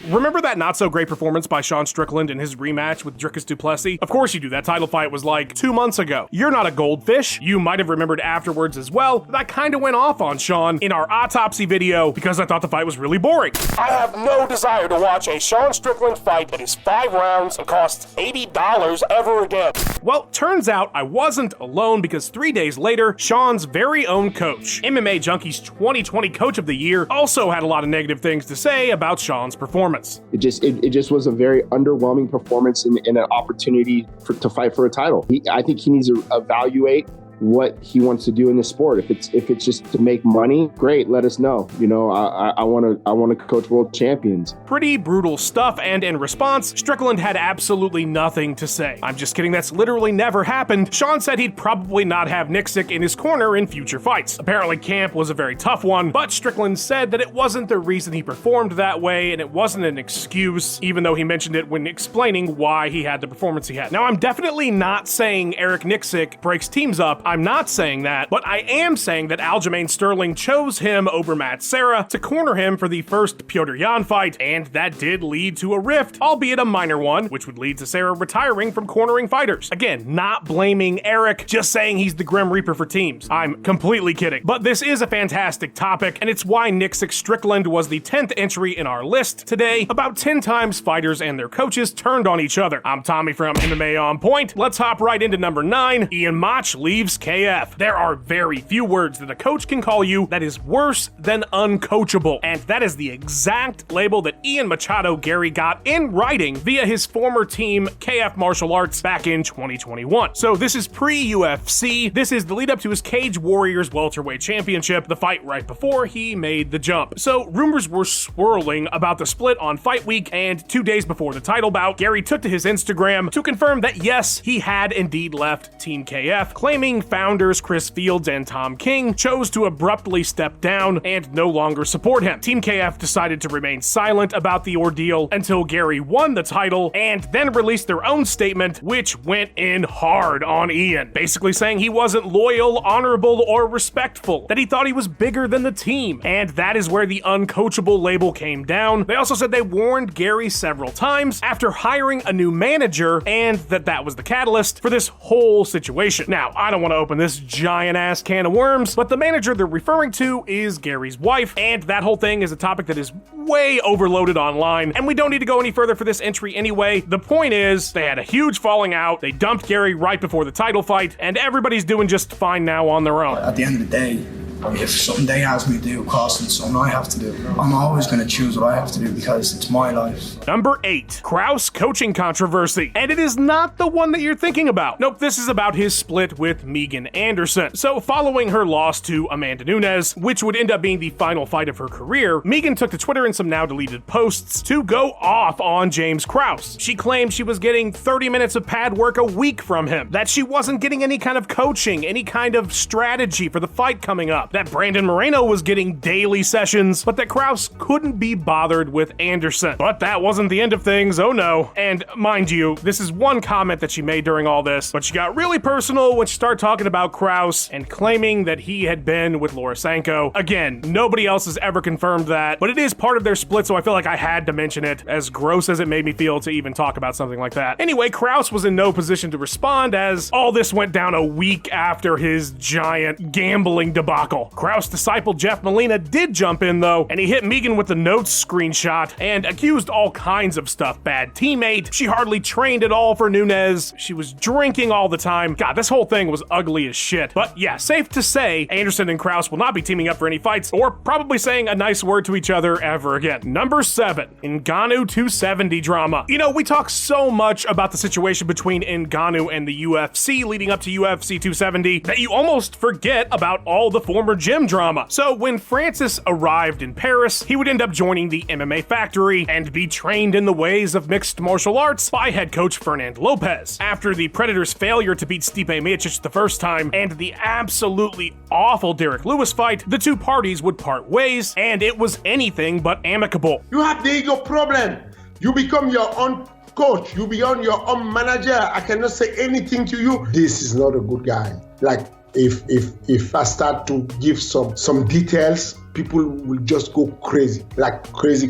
Remember that not-so-great performance by Sean Strickland in his rematch with Dricus Du Plessis? Of course you do. That title fight was like 2 months ago. You're not a goldfish. You might have remembered afterwards as well that I kind of went off on Sean in our autopsy video because I thought the fight was really boring. I have no desire to watch a Sean Strickland fight that is 5 rounds and costs $80 ever again. Well, turns out I wasn't alone because 3 days later, Sean's very own coach, MMA Junkie's 2020 Coach of the Year, also had a lot of negative things to say about Sean's performance. It just was a very underwhelming performance and an opportunity to fight for a title. I think he needs to evaluate what he wants to do in the sport. If it's just to make money, great, let us know. You know, I want to coach world champions. Pretty brutal stuff, and in response, Strickland had absolutely nothing to say. I'm just kidding, that's literally never happened. Sean said he'd probably not have Nicksick in his corner in future fights. Apparently camp was a very tough one, but Strickland said that it wasn't the reason he performed that way, and it wasn't an excuse, even though he mentioned it when explaining why he had the performance he had. Now, I'm definitely not saying Eric Nicksick breaks teams up. I'm not saying that, but I am saying that Aljamain Sterling chose him over Matt Serra to corner him for the first Petr Yan fight, and that did lead to a rift, albeit a minor one, which would lead to Serra retiring from cornering fighters. Again, not blaming Eric, just saying he's the Grim Reaper for teams. I'm completely kidding. But this is a fantastic topic, and it's why Nicksick Strickland was the 10th entry in our list today. About 10 times fighters and their coaches turned on each other. I'm Tommy from MMA On Point. Let's hop right into number 9. Ian Mach leaves KF. There are very few words that a coach can call you that is worse than uncoachable, and that is the exact label that Ian Machado Garry got in writing via his former team KF Martial Arts back in 2021. So this is pre-UFC. This is the lead up to his Cage Warriors welterweight championship, the fight right before he made the jump. So rumors were swirling about the split on fight week, and 2 days before the title bout, Garry took to his Instagram to confirm that yes, he had indeed left Team KF, claiming founders Chris Fields and Tom King chose to abruptly step down and no longer support him. Team KF decided to remain silent about the ordeal until Garry won the title and then released their own statement, which went in hard on Ian, basically saying he wasn't loyal, honorable, or respectful, that he thought he was bigger than the team, and that is where the uncoachable label came down. They also said they warned Garry several times after hiring a new manager, and that was the catalyst for this whole situation. Now, I don't want to open this giant-ass can of worms, but the manager they're referring to is Garry's wife, and that whole thing is a topic that is way overloaded online, and we don't need to go any further for this entry anyway. The point is, they had a huge falling out, they dumped Garry right before the title fight, and everybody's doing just fine now on their own. At the end of the day, if something they ask me to do costs me something I have to do, I'm always going to choose what I have to do because it's my life. Number 8, Krause coaching controversy. And it is not the one that you're thinking about. Nope, this is about his split with Megan Anderson. So following her loss to Amanda Nunes, which would end up being the final fight of her career, Megan took to Twitter and some now deleted posts to go off on James Krause. She claimed she was getting 30 minutes of pad work a week from him, that she wasn't getting any kind of coaching, any kind of strategy for the fight coming up, that Brandon Moreno was getting daily sessions, but that Krause couldn't be bothered with Anderson. But that wasn't the end of things, oh no. And mind you, this is one comment that she made during all this, but she got really personal when she started talking about Krause and claiming that he had been with Laura Sanko. Again, nobody else has ever confirmed that, but it is part of their split, so I feel like I had to mention it, as gross as it made me feel to even talk about something like that. Anyway, Krause was in no position to respond, as all this went down a week after his giant gambling debacle. Krause disciple Jeff Molina did jump in though, and he hit Megan with the notes screenshot and accused all kinds of stuff. Bad teammate, she hardly trained at all for Nunes, she was drinking all the time. God, this whole thing was ugly as shit. But yeah, safe to say, Anderson and Krause will not be teaming up for any fights or probably saying a nice word to each other ever again. Number 7, Ngannou 270 drama. You know, we talk so much about the situation between Ngannou and the UFC leading up to UFC 270 that you almost forget about all the former gym drama. So when Francis arrived in Paris, he would end up joining the MMA Factory and be trained in the ways of mixed martial arts by head coach Fernando Lopez. After the Predator's failure to beat Stipe Miocic the first time and the absolutely awful Derek Lewis fight, the two parties would part ways, and it was anything but amicable. You have the ego problem. You become your own coach. You become your own manager. I cannot say anything to you. This is not a good guy. Like, if I start to give some details, people will just go crazy, like crazy.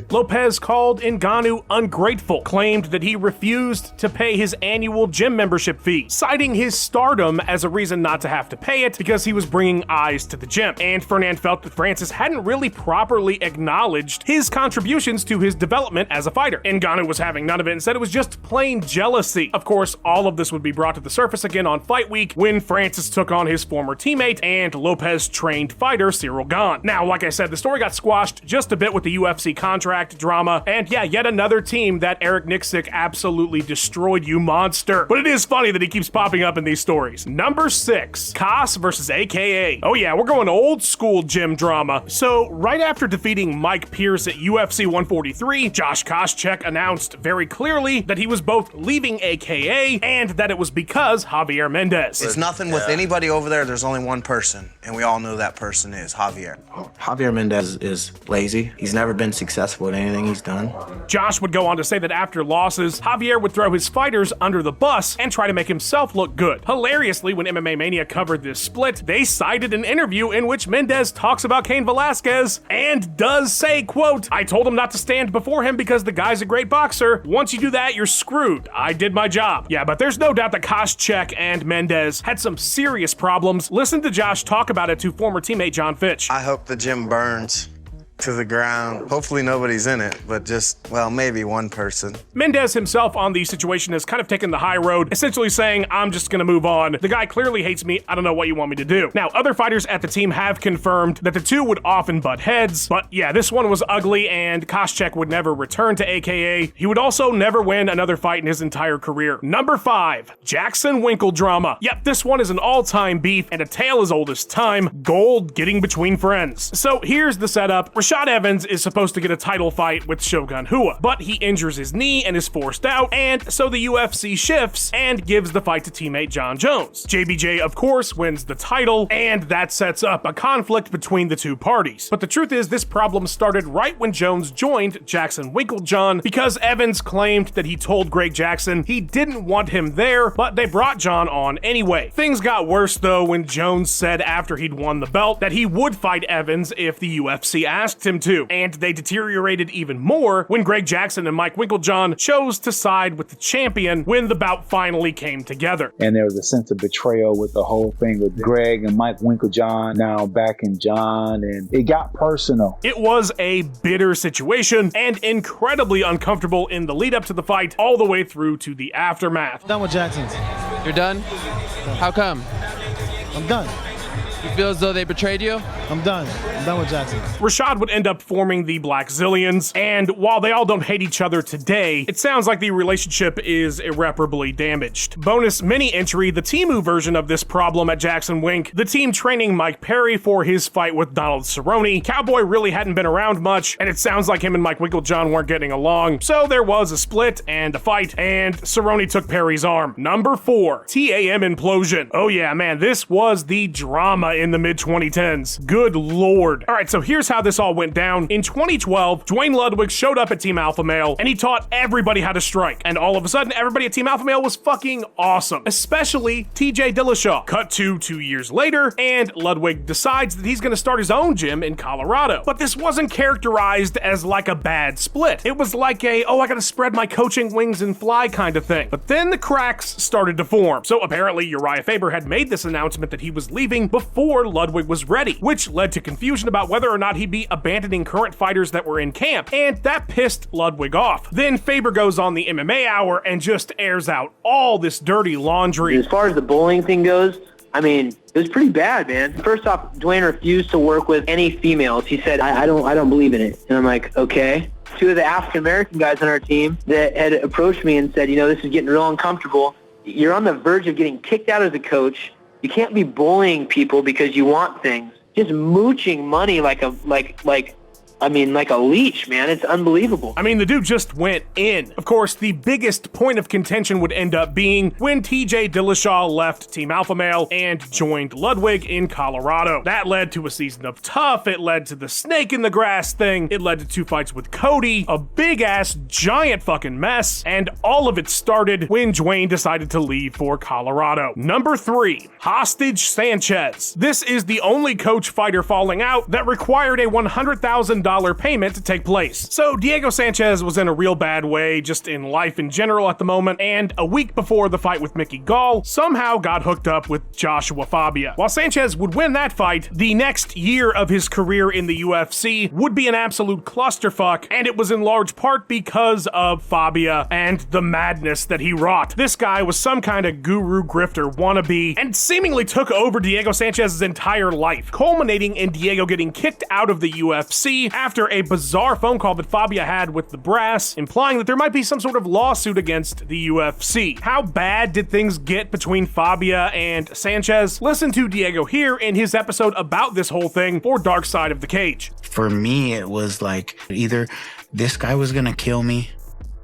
Lopez called Ngannou ungrateful, claimed that he refused to pay his annual gym membership fee, citing his stardom as a reason not to have to pay it because he was bringing eyes to the gym. And Fernand felt that Francis hadn't really properly acknowledged his contributions to his development as a fighter. Ngannou was having none of it and said it was just plain jealousy. Of course, all of this would be brought to the surface again on Fight Week when Francis took on his former teammate and Lopez-trained fighter Cyril Gane. Now, like I said, the story got squashed just a bit with the UFC contract drama, and yeah, yet another team that Eric Nicksick absolutely destroyed, you monster. But it is funny that he keeps popping up in these stories. Number 6, Krause versus AKA. Oh yeah, we're going old school gym drama. So right after defeating Mike Pierce at UFC 143, Josh Koscheck announced very clearly that he was both leaving AKA and that it was because Javier Mendez. It's nothing with anybody over there. There's only one person, and we all know that person is Javier. Javier Mendez is lazy. He's never been successful at anything he's done. Josh would go on to say that after losses, Javier would throw his fighters under the bus and try to make himself look good. Hilariously, when MMA Mania covered this split, they cited an interview in which Mendez talks about Cain Velasquez and does say, quote, "I told him not to stand before him because the guy's a great boxer. Once you do that, you're screwed. I did my job." Yeah, but there's no doubt that Koscheck and Mendez had some serious problems. Listen to Josh talk about it to former teammate John Fitch. I hope the gym burns to the ground. Hopefully nobody's in it, but just, well, maybe one person. Mendez himself on the situation has kind of taken the high road, essentially saying, "I'm just gonna move on. The guy clearly hates me. I don't know what you want me to do." Now, other fighters at the team have confirmed that the two would often butt heads, but yeah, this one was ugly and Koscheck would never return to AKA. He would also never win another fight in his entire career. Number 5, Jackson Winkle drama. Yep, this one is an all-time beef and a tale as old as time, gold getting between friends. So here's the setup. Rashad Evans is supposed to get a title fight with Shogun Rua, but he injures his knee and is forced out, and so the UFC shifts and gives the fight to teammate John Jones. JBJ, of course, wins the title, and that sets up a conflict between the two parties. But the truth is, this problem started right when Jones joined Jackson Winklejohn because Evans claimed that he told Greg Jackson he didn't want him there, but they brought John on anyway. Things got worse though when Jones said after he'd won the belt that he would fight Evans if the UFC asked him to, and they deteriorated even more when Greg Jackson and Mike Winklejohn chose to side with the champion when the bout finally came together. And there was a sense of betrayal with the whole thing with Greg and Mike Winklejohn now backing John, and it got personal. It was a bitter situation and incredibly uncomfortable in the lead up to the fight all the way through to the aftermath. Done with Jackson's. You're done? How come? I'm done. You feel as though they betrayed you? I'm done. I'm done with Jackson. Rashad would end up forming the Black Zillions, and while they all don't hate each other today, it sounds like the relationship is irreparably damaged. Bonus mini entry, the Temu version of this problem at Jackson Wink, the team training Mike Perry for his fight with Donald Cerrone. Cowboy really hadn't been around much, and it sounds like him and Mike Winklejohn weren't getting along, so there was a split and a fight, and Cerrone took Perry's arm. Number 4, TAM implosion. Oh yeah, man, this was the drama in the mid-2010s. Good lord. Alright, so here's how this all went down. In 2012, Dwayne Ludwig showed up at Team Alpha Male, and he taught everybody how to strike. And all of a sudden, everybody at Team Alpha Male was fucking awesome. Especially TJ Dillashaw. Cut to 2 years later, and Ludwig decides that he's gonna start his own gym in Colorado. But this wasn't characterized as like a bad split. It was like a, oh, I gotta spread my coaching wings and fly kind of thing. But then the cracks started to form. So apparently Uriah Faber had made this announcement that he was leaving before Ludwig was ready, which led to confusion about whether or not he'd be abandoning current fighters that were in camp, and that pissed Ludwig off. Then Faber goes on the MMA Hour and just airs out all this dirty laundry. As far as the bullying thing goes, I mean, it was pretty bad, man. First off, Dwayne refused to work with any females. He said, I don't believe in it. And I'm like, okay. 2 of the African-American guys on our team that had approached me and said, you know, this is getting real uncomfortable. You're on the verge of getting kicked out as a coach. You can't be bullying people because you want things. Just mooching money like I mean, like a leech, man. It's unbelievable. I mean, the dude just went in. Of course, the biggest point of contention would end up being when TJ Dillashaw left Team Alpha Male and joined Ludwig in Colorado. That led to a season of Tough. It led to the snake in the grass thing. It led to 2 fights with Cody, a big-ass, giant fucking mess, and all of it started when Dwayne decided to leave for Colorado. Number 3, Hostage Sanchez. This is the only coach-fighter falling out that required a $100,000 payment to take place. So Diego Sanchez was in a real bad way, just in life in general at the moment, and a week before the fight with Mickey Gall, somehow got hooked up with Joshua Fabia. While Sanchez would win that fight, the next year of his career in the UFC would be an absolute clusterfuck, and it was in large part because of Fabia and the madness that he wrought. This guy was some kind of guru grifter wannabe and seemingly took over Diego Sanchez's entire life, culminating in Diego getting kicked out of the UFC after a bizarre phone call that Fabia had with the brass, implying that there might be some sort of lawsuit against the UFC. How bad did things get between Fabia and Sanchez? Listen to Diego here in his episode about this whole thing for Dark Side of the Cage. For me, it was like either this guy was gonna kill me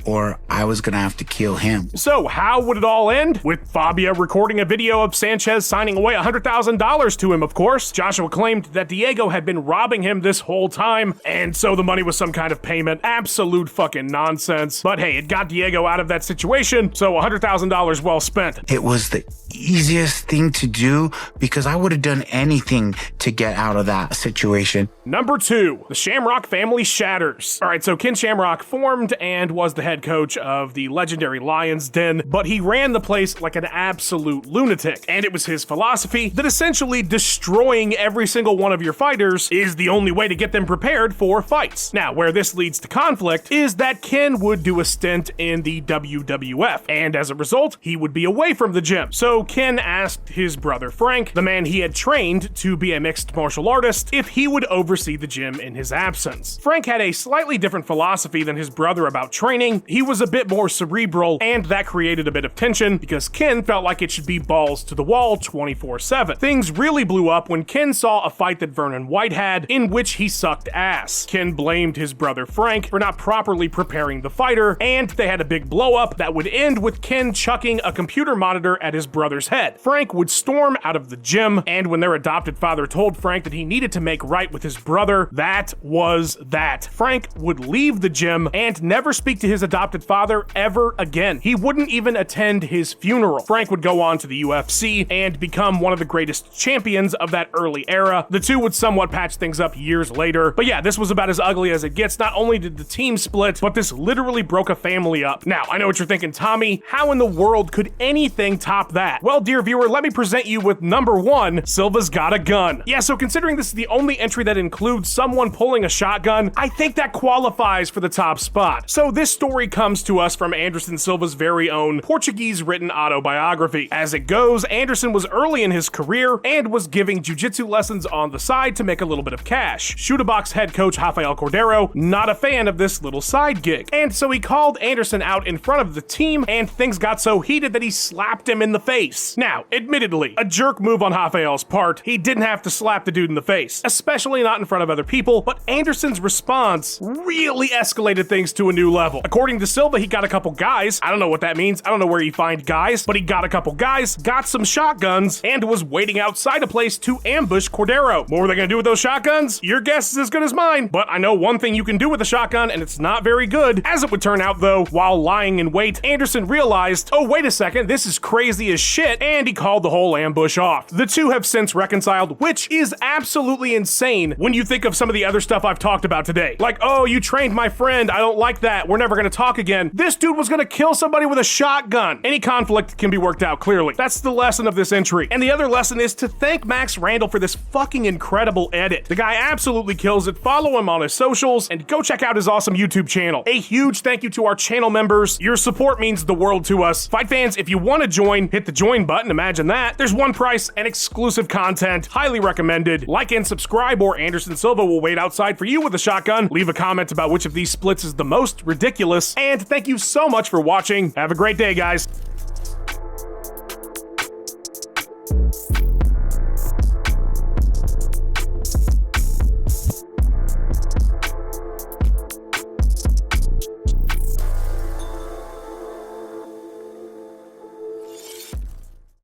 or I was gonna have to kill him. So how would it all end? With Fabia recording a video of Sanchez signing away $100,000 to him, of course. Joshua claimed that Diego had been robbing him this whole time, and so the money was some kind of payment. Absolute fucking nonsense. But hey, it got Diego out of that situation, so $100,000 well spent. It was the easiest thing to do because I would have done anything to get out of that situation. Number 2, the Shamrock family shatters. All right, so Ken Shamrock formed and was the head coach of the legendary Lions Den, but he ran the place like an absolute lunatic. And it was his philosophy that essentially destroying every single one of your fighters is the only way to get them prepared for fights. Now, where this leads to conflict is that Ken would do a stint in the WWF, and as a result, he would be away from the gym. So Ken asked his brother Frank, the man he had trained to be a mixed martial artist, if he would oversee the gym in his absence. Frank had a slightly different philosophy than his brother about training. He was a bit more cerebral, and that created a bit of tension because Ken felt like it should be balls to the wall 24/7. Things really blew up when Ken saw a fight that Vernon White had in which he sucked ass. Ken blamed his brother Frank for not properly preparing the fighter, and they had a big blow up that would end with Ken chucking a computer monitor at his brother's head. Frank would storm out of the gym, and when their adopted father told Frank that he needed to make right with his brother, that was that. Frank would leave the gym and never speak to his adopted father ever again. He wouldn't even attend his funeral. Frank would go on to the UFC and become one of the greatest champions of that early era. The two would somewhat patch things up years later. But yeah, this was about as ugly as it gets. Not only did the team split, but this literally broke a family up. Now, I know what you're thinking, Tommy, how in the world could anything top that? Well, dear viewer, let me present you with number 1, Silva's got a gun. Yeah, so considering this is the only entry that includes someone pulling a shotgun, I think that qualifies for the top spot. So this story comes to us from Anderson Silva's very own Portuguese-written autobiography. As it goes, Anderson was early in his career and was giving jiu-jitsu lessons on the side to make a little bit of cash. Shoot-a-box head coach Rafael Cordeiro, not a fan of this little side gig, and so he called Anderson out in front of the team, and things got so heated that he slapped him in the face. Now, admittedly, a jerk move on Rafael's part. He didn't have to slap the dude in the face, especially not in front of other people, but Anderson's response really escalated things to a new level. According to Silva, he got a couple guys. I don't know what that means. I don't know where you find guys, but he got a couple guys, got some shotguns, and was waiting outside a place to ambush Cordeiro. What were they gonna do with those shotguns? Your guess is as good as mine, but I know one thing you can do with a shotgun, and it's not very good. As it would turn out, though, while lying in wait, Anderson realized, oh, wait a second, this is crazy as shit, and he called the whole ambush off. The two have since reconciled, which is absolutely insane when you think of some of the other stuff I've talked about today. Like, oh, you trained my friend, I don't like that, we're never gonna talk again. This dude was gonna kill somebody with a shotgun. Any conflict can be worked out clearly. That's the lesson of this entry. And the other lesson is to thank Max Randall for this fucking incredible edit. The guy absolutely kills it. Follow him on his socials and go check out his awesome YouTube channel. A huge thank you to our channel members. Your support means the world to us. Fight fans, if you want to join, hit the join button. Imagine that. There's one price and exclusive content. Highly recommended. Like and subscribe, or Anderson Silva will wait outside for you with a shotgun. Leave a comment about which of these splits is the most ridiculous. And thank you so much for watching. Have a great day, guys.